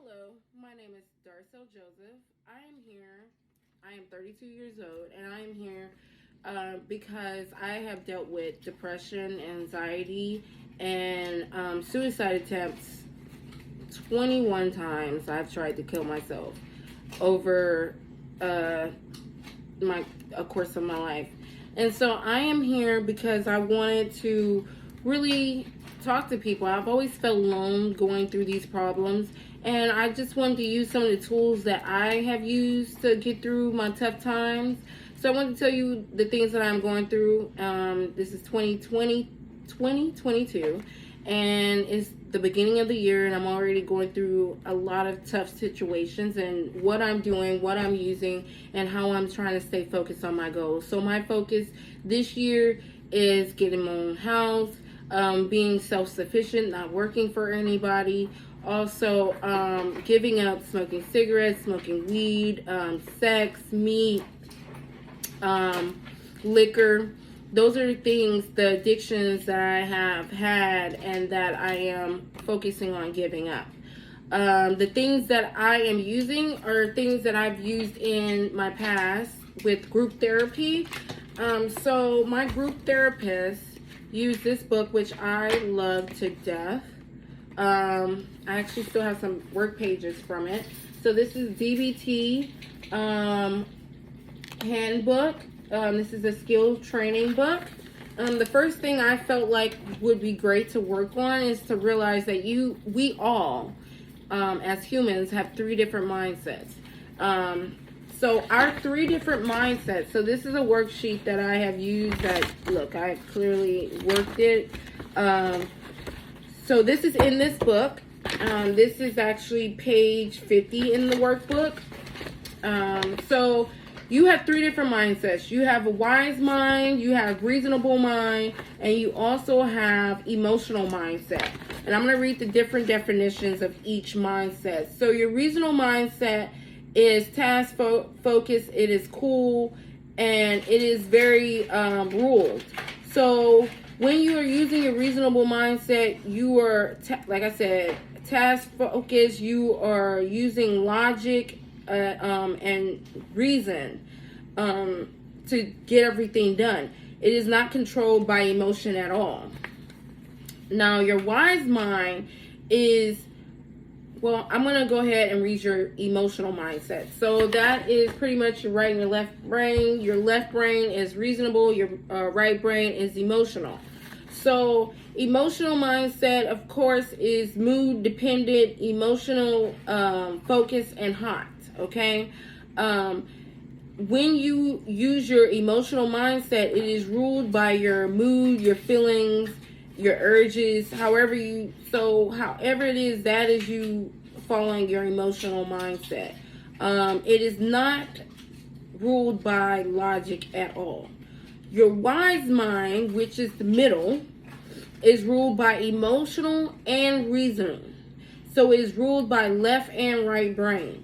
Hello, my name is Darcel Joseph. I am 32 years old, and I am here because I have dealt with depression, anxiety, and suicide attempts 21 times. I've tried to kill myself over my a course of my life. And so I am here because I wanted to really talk to people. I've always felt alone going through these problems, and I just wanted to use some of the tools that I have used to get through my tough times. So I want to tell you the things that I'm going through. This is 2022, and it's the beginning of the year, and I'm already going through a lot of tough situations, and what I'm doing, what I'm using, and how I'm trying to stay focused on my goals. So my focus this year is getting my own house, being self-sufficient, not working for anybody. Also, giving up smoking cigarettes, smoking weed, sex, meat, liquor. Those are the things, the addictions that I have had and that I am focusing on giving up. The things that I am using are things that I've used in my past with group therapy. So my group therapist used this book, which I love to death. I actually still have some work pages from it. So this is DBT handbook. This is a skill training book. The first thing I felt like would be great to work on is to realize that we all, as humans, have 3 different mindsets. So our 3 different mindsets. So this is a worksheet that I have used. Look, I clearly worked it. So this is in this book. This is actually page 50 in the workbook. So you have 3 different mindsets. You have a wise mind, you have reasonable mind, and you also have emotional mindset. And I'm going to read the different definitions of each mindset. So your reasonable mindset is task focused, it is cool, and it is very ruled. So when you are using a reasonable mindset, you are, like I said, task focused, you are using logic and reason to get everything done. It is not controlled by emotion at all. Now, your wise mind is, well, I'm going to go ahead and read your emotional mindset. So that is pretty much your right and your left brain. Your left brain is reasonable. Your right brain is emotional. So emotional mindset, of course, is mood dependent, emotional, focus, and hot. Okay. When you use your emotional mindset, it is ruled by your mood, your feelings, your urges, however it is, that is you following your emotional mindset. It is not ruled by logic at all. Your wise mind, which is the middle, is ruled by emotional and reasoning. So it is ruled by left and right brain.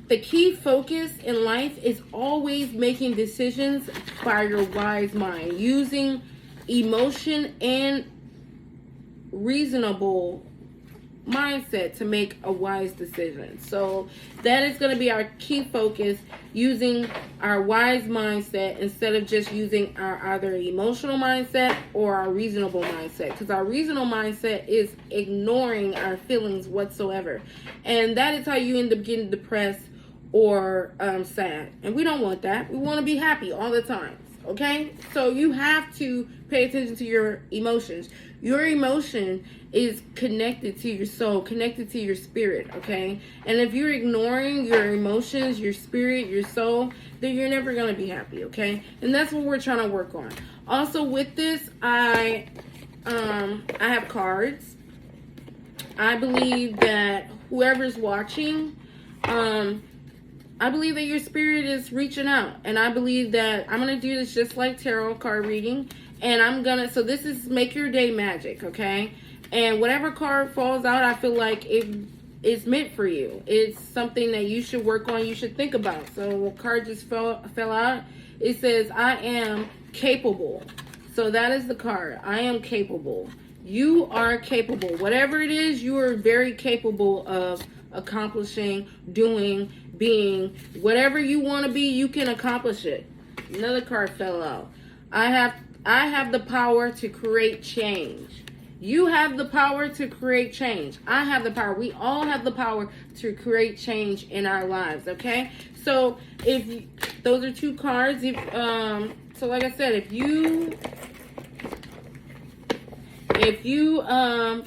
The key focus in life is always making decisions by your wise mind, using emotion and reasonable mindset to make a wise decision. So that is going to be our key focus, using our wise mindset instead of just using our either emotional mindset or our reasonable mindset, because our reasonable mindset is ignoring our feelings whatsoever, and that is how you end up getting depressed or sad, and we don't want that. We want to be happy all the time. Okay, so you have to pay attention to your emotions. Your emotion is connected to your soul, connected to your spirit. Okay, and if you're ignoring your emotions, your spirit, your soul, then you're never going to be happy. Okay, and that's what we're trying to work on. Also with this, I have cards. I believe that whoever's watching, I believe that your spirit is reaching out, and I believe that I'm going to do this just like tarot card reading, and so this is make your day magic, okay? And whatever card falls out, I feel like it's meant for you. It's something that you should work on, you should think about. So a card just fell out. It says, I am capable. So that is the card. I am capable. You are capable. Whatever it is, you are very capable of accomplishing, doing, being. Whatever you want to be, you can accomplish it. Another card fell out. I have the power to create change. You have the power to create change. I have the power. We all have the power to create change in our lives, okay? So those are two cards. So like I said, if you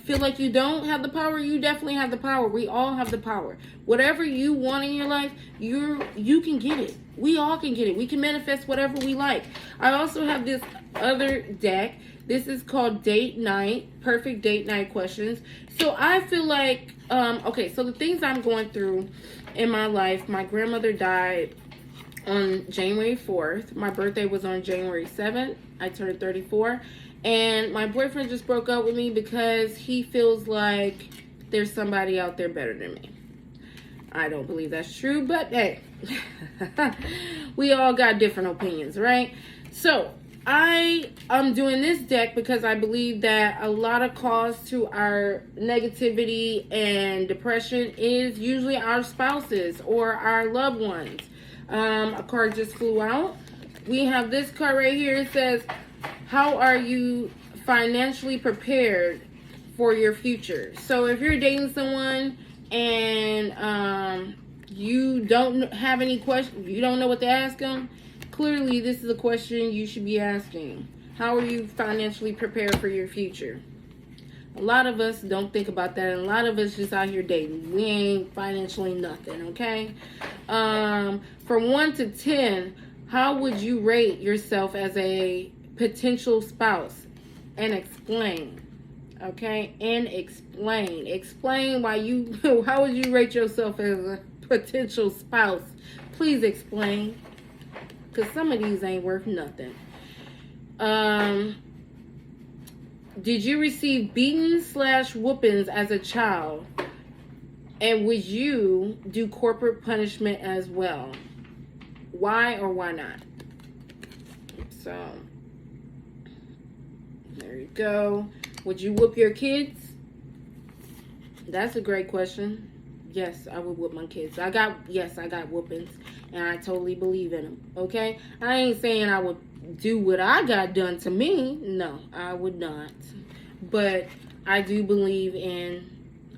feel like you don't have the power, you definitely have the power. We all have the power. Whatever you want in your life, you can get it. We all can get it. We can manifest whatever we like. I also have this other deck. This is called Date Night, Perfect Date Night Questions. So I feel like, okay, so the things I'm going through in my life, my grandmother died on January 4th. My birthday was on January 7th. I turned 34. And my boyfriend just broke up with me because he feels like there's somebody out there better than me. I don't believe that's true, but hey, we all got different opinions, right? So I am doing this deck because I believe that a lot of cause to our negativity and depression is usually our spouses or our loved ones. A card just flew out. We have this card right here. It says, how are you financially prepared for your future? So if you're dating someone and you don't have any questions, you don't know what to ask them, clearly this is a question you should be asking. How are you financially prepared for your future? A lot of us don't think about that, and a lot of us just out here dating. We ain't financially nothing, okay? From 1 to 10, how would you rate yourself as a potential spouse? And explain. Okay? And explain. Explain why how would you rate yourself as a potential spouse? Please explain. Because some of these ain't worth nothing. Did you receive beatings/whoopings as a child? And would you do corporate punishment as well? Why or why not? So, there you go. Would you whoop your kids? That's a great question. Yes, I would whoop my kids. I got whoopings, and I totally believe in them. Okay? I ain't saying I would do what I got done to me. No, I would not. But I do believe in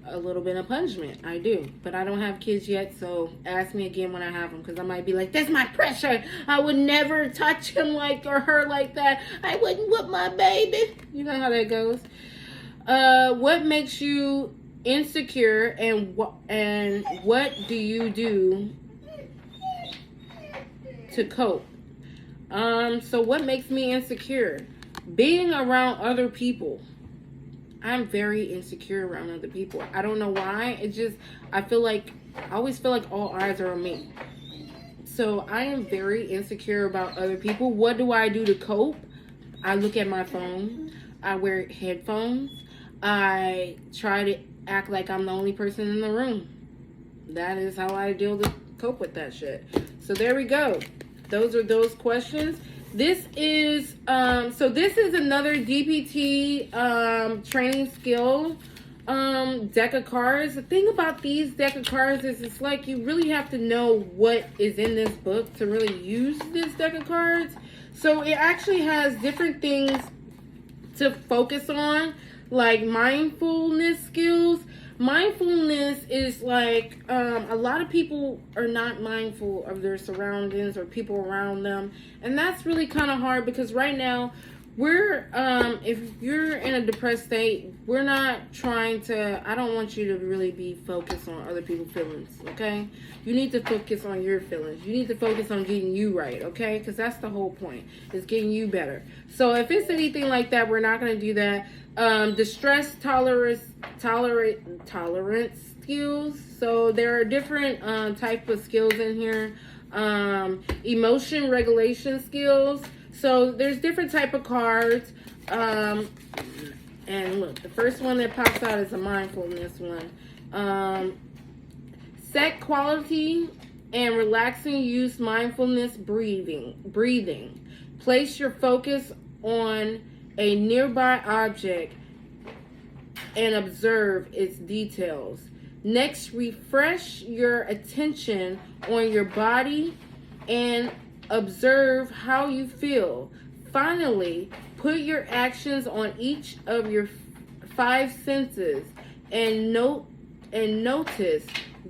a little bit of punishment. I do. But I don't have kids yet, so ask me again when I have them, because I might be like, that's my pressure. I would never touch him or her like that. I wouldn't whoop my baby. You know how that goes. What makes you insecure, and what do you do to cope? So what makes me insecure? Being around other people. I'm very insecure around other people. I don't know why. I always feel like all eyes are on me. So I am very insecure about other people. What do I do to cope? I look at my phone. I wear headphones. I try to act like I'm the only person in the room. That is how I cope with that shit. So there we go. Those are those questions. This is another DPT training skill deck of cards. The thing about these deck of cards is it's like you really have to know what is in this book to really use this deck of cards. So it actually has different things to focus on, like mindfulness skills. Mindfulness is like a lot of people are not mindful of their surroundings or people around them, and that's really kind of hard because right now if you're in a depressed state, we're not trying to, I don't want you to really be focused on other people's feelings, okay? You need to focus on your feelings. You need to focus on getting you right, okay? Because that's the whole point, is getting you better. So if it's anything like that, we're not going to do that. Distress tolerance skills. So there are different type of skills in here. Emotion regulation skills. So there's different type of cards. And look, the first one that pops out is a mindfulness one. Set quality and relaxing use mindfulness breathing. Place your focus on a nearby object and observe its details. Next, refresh your attention on your body and observe how you feel. Finally, put your actions on each of your 5 senses and notice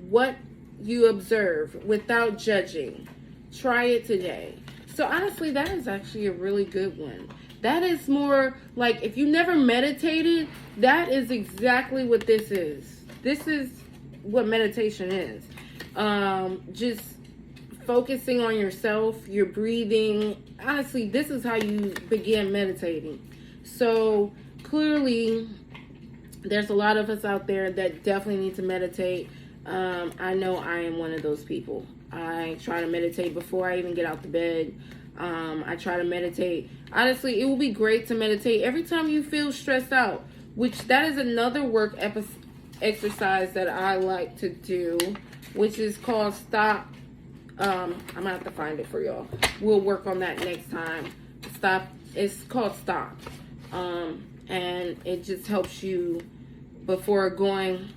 what you observe without judging. Try it today. So honestly, that is actually a really good one. That is more like, if you never meditated, that is exactly what this is. This is what meditation is. Just focusing on yourself, your breathing. Honestly, this is how you begin meditating. So clearly, there's a lot of us out there that definitely need to meditate. I know I am one of those people. I try to meditate before I even get out the bed. I try to meditate. Honestly, it will be great to meditate every time you feel stressed out, which that is another work exercise that I like to do, which is called stop. I'm gonna have to find it for y'all. We'll work on that next time. Stop. It's called stop. And it just helps you before going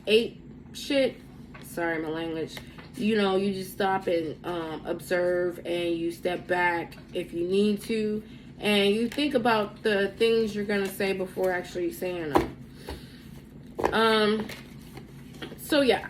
ape shit. Sorry, my language. You know, you just stop and observe, and you step back if you need to, and you think about the things you're gonna say before actually saying them. So yeah,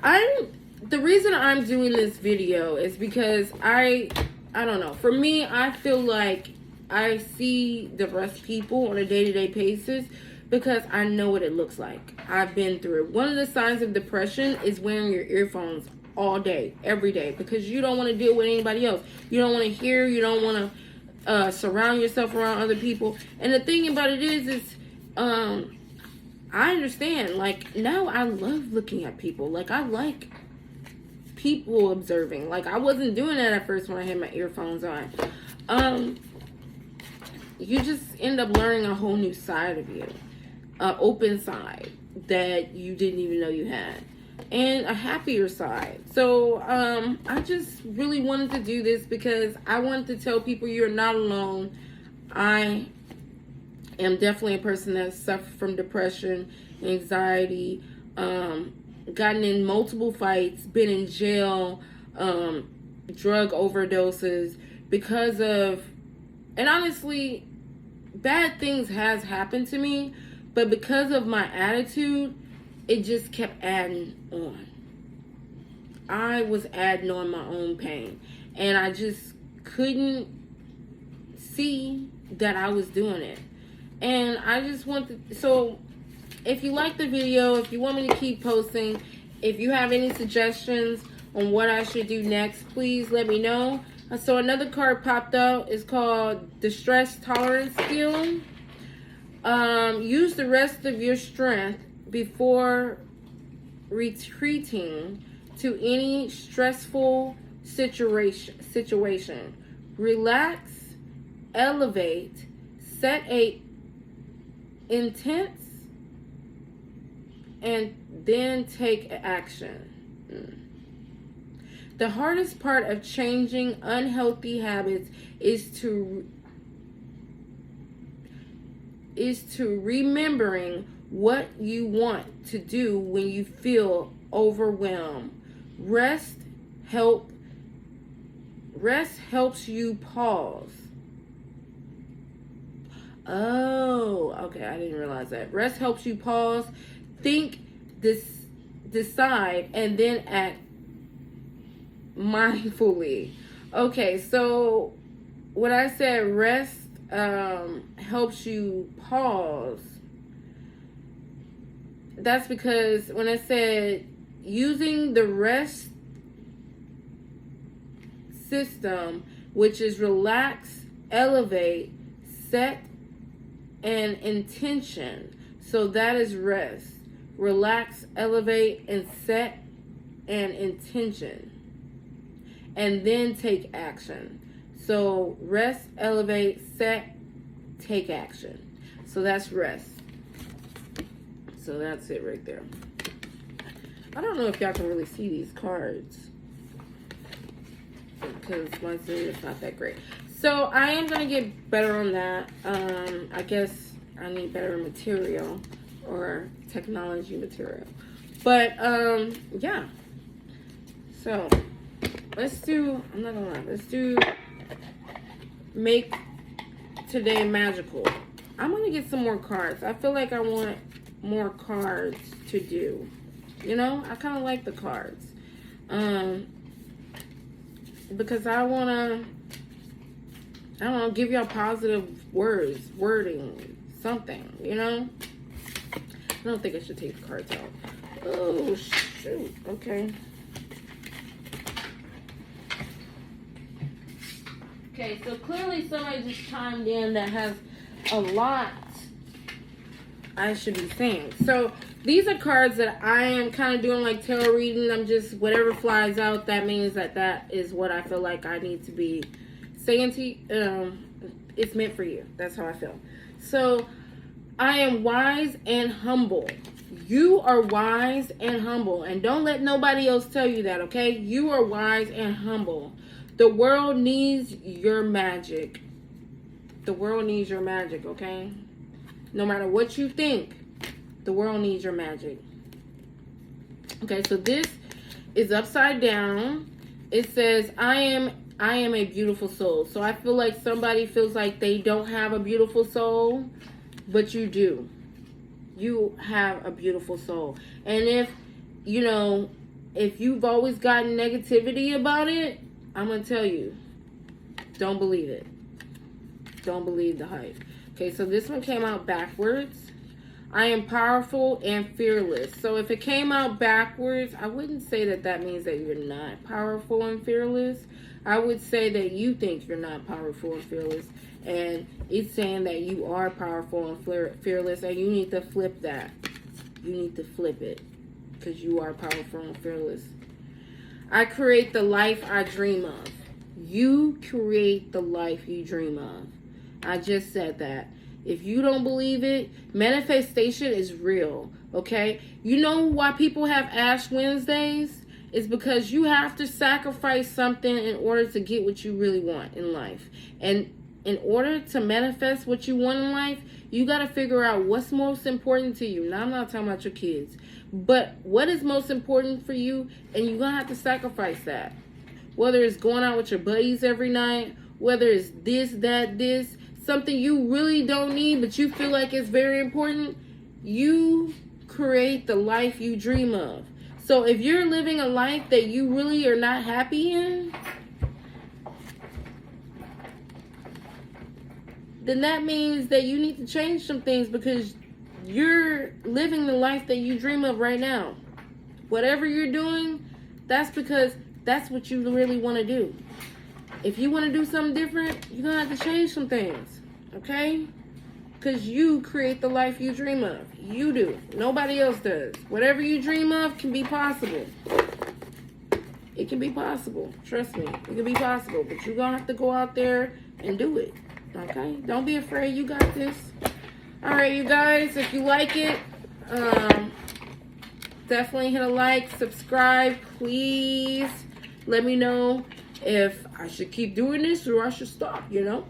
the reason I'm doing this video is because I don't know. For me, I feel like I see depressed people on a day-to-day basis because I know what it looks like. I've been through it. One of the signs of depression is wearing your earphones all day, every day, because you don't want to deal with anybody else. You don't want to hear. You don't want to surround yourself around other people. And the thing about it is I understand. Like, now I love looking at people. Like, I like people observing. Like, I wasn't doing that at first when I had my earphones on. You just end up learning a whole new side of you, an open side that you didn't even know you had, and a happier side. So I just really wanted to do this because I wanted to tell people you're not alone. I am definitely a person that suffered from depression, anxiety, gotten in multiple fights, been in jail, drug overdoses because of, and honestly, bad things has happened to me, but because of my attitude, it just kept adding on. I was adding on my own pain, and I just couldn't see that I was doing it. And I just wanted, so if you like the video, if you want me to keep posting, if you have any suggestions on what I should do next, please let me know. So another card popped out. It's called the Stress Tolerance Skill. Use the rest of your strength before retreating to any stressful situation. Relax, elevate, set a intense, and then take action. The hardest part of changing unhealthy habits is to remembering what you want to do when you feel overwhelmed. Rest helps you pause. Oh, okay, I didn't realize that. Rest helps you pause, think, decide, and then act mindfully. Okay, so when I said rest helps you pause, that's because when I said using the rest system, which is relax, elevate, set, and intention. So that is rest. Relax, elevate, and set an intention. And then take action. So rest, elevate, set, take action. So that's rest. So that's it right there. I don't know if y'all can really see these cards because my Zoom is not that great. So I am going to get better on that. I guess I need better material. or technology material. But yeah. So let's do, I'm not gonna lie, let's do make today magical. I'm gonna get some more cards. I feel like I want more cards to do. You know, I kind of like the cards. Because I wanna, I don't know, give y'all positive words, wording, something, you know? I don't think I should take the cards out. Oh, shoot. Okay. Okay, so clearly somebody just chimed in that has a lot I should be saying. So these are cards that I am kind of doing like tarot reading. I'm just, whatever flies out, that means that is what I feel like I need to be saying to you. It's meant for you. That's how I feel. So I am wise and humble. You are wise and humble. And don't let nobody else tell you that, okay? You are wise and humble. The world needs your magic. The world needs your magic, okay? No matter what you think, the world needs your magic. Okay, so this is upside down. It says, I am a beautiful soul. So I feel like somebody feels like they don't have a beautiful soul, but you do. You have a beautiful soul. And if, you know, if you've always gotten negativity about it, I'm going to tell you, don't believe it. Don't believe the hype. Okay, so this one came out backwards. I am powerful and fearless. So if it came out backwards, I wouldn't say that means that you're not powerful and fearless. I would say that you think you're not powerful and fearless. And it's saying that you are powerful and fearless. And you need to flip that. You need to flip it. Because you are powerful and fearless. I create the life I dream of. You create the life you dream of. I just said that. If you don't believe it, manifestation is real, okay? You know why people have Ash Wednesdays? It's because you have to sacrifice something in order to get what you really want in life. And in order to manifest what you want in life, you got to figure out what's most important to you. Now, I'm not talking about your kids. But what is most important for you, and you're going to have to sacrifice that. Whether it's going out with your buddies every night, whether it's this, that, this, something you really don't need, but you feel like it's very important, you create the life you dream of. So if you're living a life that you really are not happy in, then that means that you need to change some things because you're living the life that you dream of right now. Whatever you're doing, that's because that's what you really want to do. If you want to do something different, you're going to have to change some things. Okay? Because you create the life you dream of. You do. Nobody else does. Whatever you dream of can be possible. It can be possible. Trust me. It can be possible. But you're going to have to go out there and do it. Okay? Don't be afraid. You got this. Alright, you guys. If you like it, definitely hit a like. Subscribe. Please. Let me know if I should keep doing this or I should stop, you know.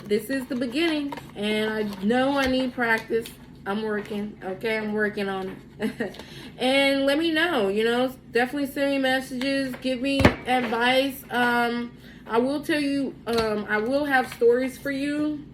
This is the beginning, and I know I need practice. I'm working, okay? I'm working on it. And let me know, you know. Definitely send me messages. Give me advice. I will tell you, I will have stories for you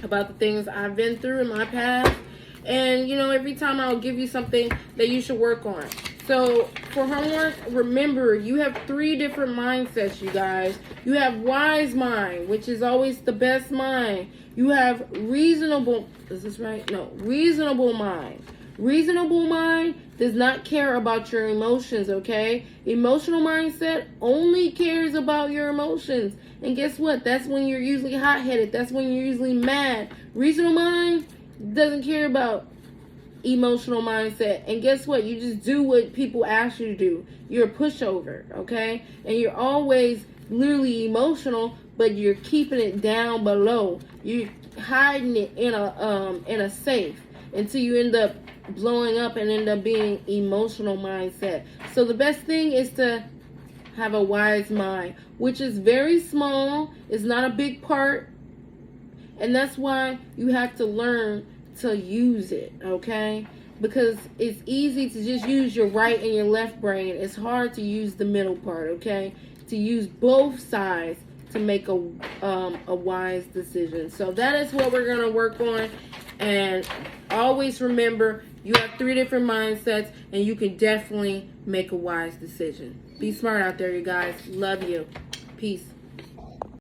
about the things I've been through in my past. And, you know, every time I'll give you something that you should work on. So, for homework, remember, you have 3 different mindsets, you guys. You have wise mind, which is always the best mind. You have reasonable, is this right? No, reasonable mind. Reasonable mind does not care about your emotions, okay? Emotional mindset only cares about your emotions. And guess what? That's when you're usually hot-headed. That's when you're usually mad. Reasonable mind doesn't care about emotional mindset. And guess what? You just do what people ask you to do. You're a pushover, okay? And you're always literally emotional, but you're keeping it down below. You're hiding it in a safe until you end up blowing up and end up being emotional mindset. So the best thing is to have a wise mind, which is very small. It's not a big part. And that's why you have to learn to use it, okay? Because it's easy to just use your right and your left brain. It's hard to use the middle part, okay? To use both sides to make a wise decision. So that is what we're going to work on. And always remember, you have 3 different mindsets, and you can definitely make a wise decision. Be smart out there, you guys. Love you. Peace.